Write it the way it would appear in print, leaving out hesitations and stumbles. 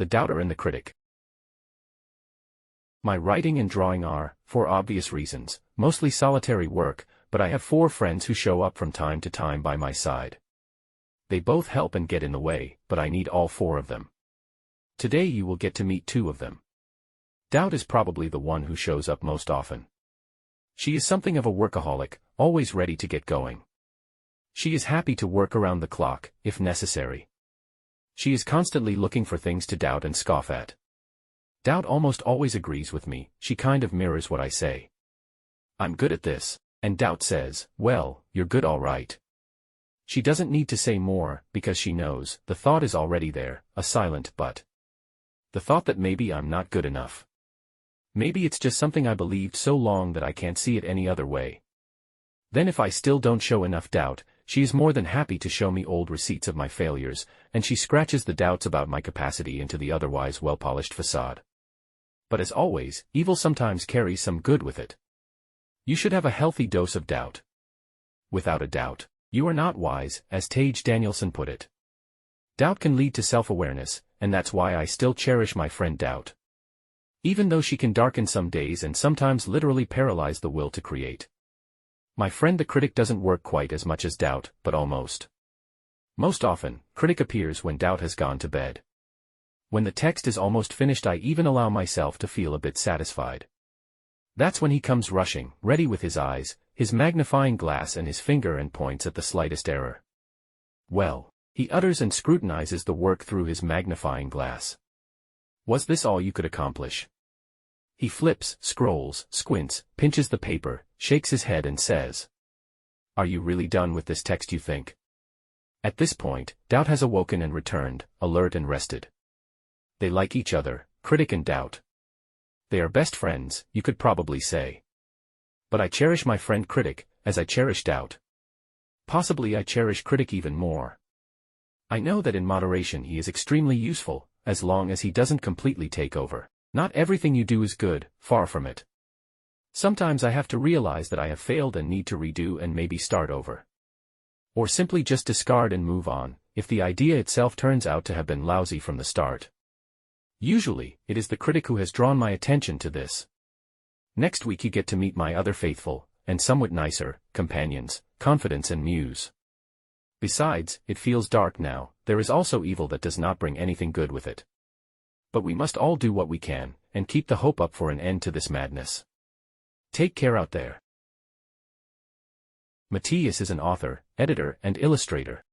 The Doubter and the Critic. My writing and drawing are, for obvious reasons, mostly solitary work, but I have 4 friends who show up from time to time by my side. They both help and get in the way, but I need all 4 of them. Today you will get to meet 2 of them. Doubt is probably the one who shows up most often. She is something of a workaholic, always ready to get going. She is happy to work around the clock, if necessary. She is constantly looking for things to doubt and scoff at. Doubt almost always agrees with me, she kind of mirrors what I say. I'm good at this, and Doubt says, well, you're good all right. She doesn't need to say more, because she knows, the thought is already there, a silent but. The thought that maybe I'm not good enough. Maybe it's just something I believed so long that I can't see it any other way. Then if I still don't show enough doubt, she is more than happy to show me old receipts of my failures, and she scratches the doubts about my capacity into the otherwise well-polished facade. But as always, evil sometimes carries some good with it. You should have a healthy dose of doubt. Without a doubt, you are not wise, as Tage Danielson put it. Doubt can lead to self-awareness, and that's why I still cherish my friend Doubt. Even though she can darken some days and sometimes literally paralyze the will to create. My friend the critic doesn't work quite as much as Doubt, but almost. Most often, critic appears when Doubt has gone to bed. When the text is almost finished, I even allow myself to feel a bit satisfied. That's when he comes rushing, ready with his eyes, his magnifying glass and his finger, and points at the slightest error. Well, he utters and scrutinizes the work through his magnifying glass. Was this all you could accomplish? He flips, scrolls, squints, pinches the paper, shakes his head and says, "Are you really done with this text, you think?" At this point, Doubt has awoken and returned, alert and rested. They like each other, critic and Doubt. They are best friends, you could probably say. But I cherish my friend critic, as I cherish Doubt. Possibly I cherish critic even more. I know that in moderation he is extremely useful, as long as he doesn't completely take over. Not everything you do is good, far from it. Sometimes I have to realize that I have failed and need to redo and maybe start over. Or simply just discard and move on, if the idea itself turns out to have been lousy from the start. Usually, it is the critic who has drawn my attention to this. Next week you get to meet my other faithful, and somewhat nicer, companions, Confidence and Muse. Besides, it feels dark now, there is also evil that does not bring anything good with it. But we must all do what we can, and keep the hope up for an end to this madness. Take care out there. Mattias is an author, editor, and illustrator.